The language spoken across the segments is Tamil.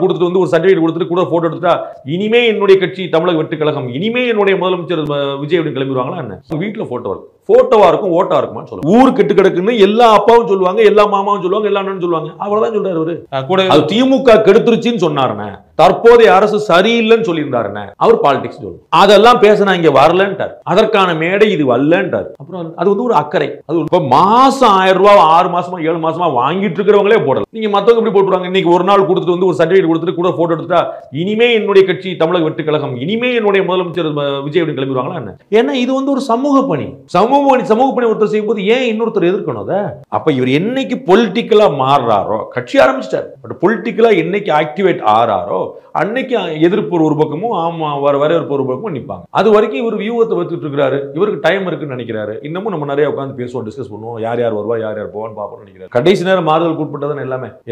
கொடுத்துட்டு வந்து ஒரு சர்டிபிகேட் கொடுத்துட்டு கூட போட்டோ எடுத்துட்டா இனிமே என்னுடைய கட்சி தமிழக வெற்றி கழகம், இனிமே என்னுடைய முதலமைச்சர் விஜய் அப்படின்னு கிளம்பிடுவாங்களா என்ன? வீட்டுல போட்டோ இருக்கும், போட்டோவா இருக்கும், ஓட்டா இருக்குமான்னு சொல்லுவாங்க. ஊரு கெட்டு கிடக்குன்னு எல்லா அப்பாவும் சொல்லுவாங்க, எல்லா மாமாவும் சொல்லுவாங்க, எல்லா அண்ணனும் சொல்லுவாங்க. அவ்வளவுதான் சொல்றாரு அவரு. கூட அது திமுக கெடுத்துருச்சுன்னு சொன்னாருன்னு, தற்போதைய அரசு சரியில்லைன்னு சொல்லியிருந்தாருன்னு அவர் பாலிடிக்ஸ் சொல்லுவாங்க. அதெல்லாம் பேசினா இங்க வரலன்ட்டார், அதற்கான மேடை இது வரலன்ட்டார். அப்புறம் அது வந்து ஒரு அக்கறை. அது இப்ப மாசம் 1000 ரூபாய் 6 மாசமா 7 மாசமா வாங்கிட்டு இருக்கிறவங்களே போடல. நீங்க மத்தவங்க எப்படி போட்டுருவாங்க? இன்னைக்கு ஒரு நாள் கொடுத்துட்டு வந்து ஒரு சர்டிபிகேட் கொடுத்துட்டு கூட போட்டோ எடுத்துட்டா இனிமே என்னுடைய கட்சி தமிழக வெற்றி கழகம், இனிமே என்னுடைய முதலமைச்சர் விஜய் அப்படின்னு கிளம்பிடுவாங்களா என்ன? ஏன்னா இது வந்து ஒரு சமூக பணி. சமூக பணி ஒருத்தர் செய்யும்போது ஏன் இன்னொருத்தர் எதிர்க்கணும் அதை? அப்ப இவர் என்னைக்கு பொலிட்டிக்கலா மாறுறாரோ, கட்சி ஆரம்பிச்சிட்டார், பட் பொலிட்டிக்கலா என்னைக்கு ஆக்டிவேட் ஆறாரோ அன்னைக்கு எதிர்ப்பு ஒரு பக்கமும் ஆமா வரவேற்பு ஒரு பக்கமும் நிற்பாங்க. அது வரைக்கும் இவர் வியூகத்தை வச்சுட்டு இருக்காரு. இவருக்கு டைம் இருக்குன்னு நினைக்கிறாரு. இன்னமும் நம்ம நிறைய உட்காந்து பேசுவோம், டிஸ்கஸ் பண்ணுவோம், யார் யார் வருவா யார் யார் போவான்னு பார்ப்போம்னு நினைக்கிறாரு. கடைசி நேரம் மாறுதல் உட்பட்டதான்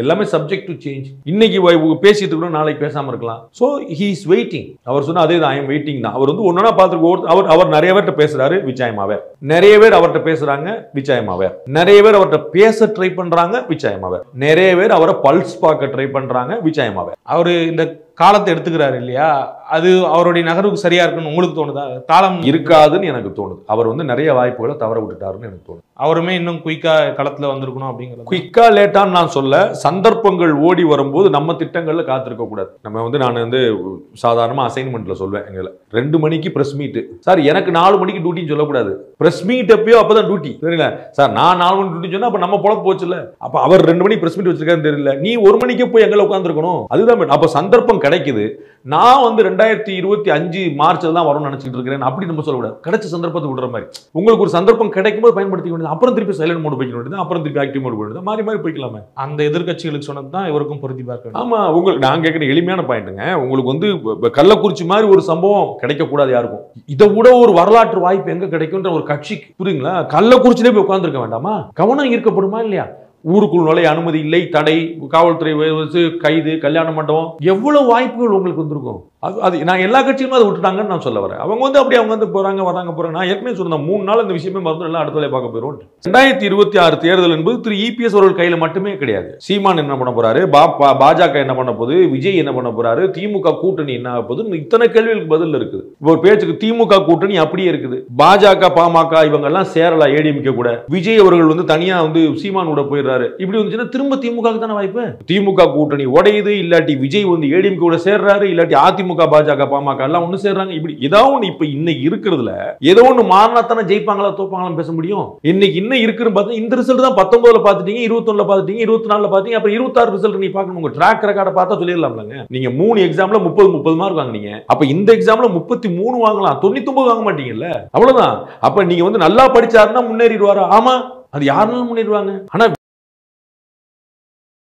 எல்லாமே சப்ஜெக்ட் டு சேஞ்ச். இன்னைக்கு பேசிட்டு இருக்கணும், நாளைக்கு பேசாம இருக்கலாம். So he is waiting. அவர் சொன்னா அதே தான், ஐ எம் வெயிட்டிங் தான். அவர் வந்து ஒன்னா பார்த்து அவர் நிறைய பேர்ட்ட பேசுறாரு, விச் ஐ எம் அவேர். நிறைய பேர் அவர்கிட்ட பேசுறாங்க, விச் ஐ எம் அவேர். நிறைய பேர் அவர்கிட்ட பேச ட்ரை பண்றாங்க, விச் ஐ எம் அவேர். நிறைய பேர் அவரை பல்ஸ் பார்க்க ட்ரை பண்றாங்க, விச் ஐ எம் அவேர். அவரு இந்த காலத்தை எடுத்துக்கிறாரு இல்லையா, அது அவருடைய நகர்வுக்கு சரியா இருக்குன்னு உங்களுக்கு தோணுதா? காலம் இருக்காதுன்னு எனக்கு தோணுது. அவர் வந்து நிறைய வாய்ப்புகளை தவற விட்டுட்டாருன்னு எனக்கு தோணுது. அவருமே இன்னும் குயிக்கா களத்துல வந்திருக்கணும் அப்படிங்கிறது. குயிக்கா லேட்டான்னு நான் சொல்ல, சந்தர்ப்பங்கள் ஓடி வரும்போது நம்ம திட்டங்கள்ல காத்திருக்க கூடாது. நம்ம வந்து நான் வந்து சாதாரணமா அசைன்மெண்ட்ல சொல்வேன், எங்களை 2 மணிக்கு பிரஸ் மீட் சார், எனக்கு 4 மணிக்கு டியூட்டின்னு சொல்லக்கூடாது. பிரஸ் மீட் எப்பயோ அப்பதான் டியூட்டி, தெரியல சார். நான் 4 மணிக்கு டியூட்டி சொன்னா அப்ப நம்ம பொழப்பு போச்சுல. அப்ப அவர் 2 மணிக்கு பிரஸ் மீட் வச்சிருக்காருன்னு தெரியல, நீ 1 மணிக்கே போய் எங்களை உட்காந்துருக்கணும். அதுதான் அப்ப சந்தர்ப்பம் கிடைக்குது. நான் வந்து 2025 மார்ச்ல தான் வரும்னு நினைச்சிட்டு இருக்கிறேன் அப்படி நம்ம சொல்லக்கூடாது. கிடைச்ச சந்தர்ப்பத்தை விடுற மாதிரி உங்களுக்கு ஒரு சந்தர்ப்பம் கிடைக்கும் போது பயன்படுத்திக்க வேண்டியது. அப்புறம் திருப்பி சைலண்ட் மோட் போய்க்க வேண்டியது, அப்புறம் திருப்பி ஆக்டிவ் மோட் போயிடுது, மாறி போய்க்கலாமே. அந்த எதிர்கட்சிகளுக்கு சொன்னதுதான் இவருக்கும் பொருத்தி பார்க்க. ஆமா, உங்களுக்கு நான் கேட்கிற எளிமையான பாயிண்ட்டுங்க. உங்களுக்கு வந்து கள்ளக்குறிச்சி மாதிரி ஒரு சம்பவம் கிடைக்க கூடாது யாருக்கும். இதை விட ஒரு வரலாற்று வாய்ப்பு எங்க கிடைக்கும்ன்ற ஒரு கட்சிக்கு, புரியுங்களா? கள்ளக்குறிச்சியிலே போய் உட்கார்ந்துருக்க வேண்டாமா? கவனம் ஈர்க்கப்படுமா இல்லையா? ஊருக்குள் நுழைய அனுமதி இல்லை, தடை, காவல்துறை கைது, கல்யாண மண்டபம், எவ்வளவு வாய்ப்புகள் உங்களுக்கு வந்திருக்கும். அது நான் எல்லா கட்சியுமே அதை விட்டுட்டாங்கன்னு நான் சொல்ல வரேன். அவங்க வந்து அப்படி அவங்க வந்து போறாங்க வராங்க. நான் ஏற்கனவே சொன்னேன் 3 நாள் இந்த விஷயமே மறந்து எல்லாம் அடுத்த வேலையை பார்க்க போயிடும். 2026 தேர்தல் என்பது திரு இபிஎஸ் அவர்கள் கையில மட்டுமே கிடையாது. சீமான் என்ன பண்ண போறாரு, பாஜக என்ன பண்ண போகுது, விஜய் என்ன பண்ண போறாரு, திமுக கூட்டணி என்ன ஆக போகுது, இத்தனை கேள்விகளுக்கு பதில் இருக்குது. இப்போ பேச்சுக்கு திமுக கூட்டணி அப்படியே இருக்குது, பாஜக பாமக இவங்க எல்லாம் சேரல, ஏடிஎம்கே கூட, விஜய் அவர்கள் வந்து தனியா வந்து சீமான் கூட போயிடுறாரு. இப்படி வந்துச்சுன்னா திரும்ப திமுக தானே வாய்ப்பு. திமுக கூட்டணி உடையுது, இல்லாட்டி விஜய் வந்து ஏடிஎம்கே கூட சேர்றாரு, இல்லாட்டி அதிமுக பாஜக பாமக எல்லாம் ஒண்ணு சேர்றாங்க. இப்படி ஏதாவது ஒண்ணு இப்ப இன்னைக்கு இருக்கிறதுல ஏதோ ஒண்ணு மாறினா தானே ஜெயிப்பாங்களா தோப்பாங்களா பேச முடியும். இன்னைக்கு இன்னும் இருக்குன்னு பார்த்தா இந்த ரிசல்ட் தான் 19ல பாத்துட்டீங்க, 21ல பாத்துட்டீங்க, 24ல பாத்தீங்க, அப்புறம் 26 ரிசல்ட் நீ பார்க்கணும். உங்க ட்ராக் ரெக்கார்டை பார்த்தா சொல்லிடலாம்லங்க. நீங்க 3 எக்ஸாம்ல 30 மார்க் வாங்குனீங்க, அப்ப இந்த எக்ஸாம்ல 33 வாங்கலாம், 99 வாங்க மாட்டீங்கல்ல, அவ்வளவுதான். அப்ப நீங்க வந்து நல்லா படிச்சாருன்னா முன்னேறிடுவாரா? ஆமா, அது யாருனாலும் முன்னேறுவாங்க. ஆனா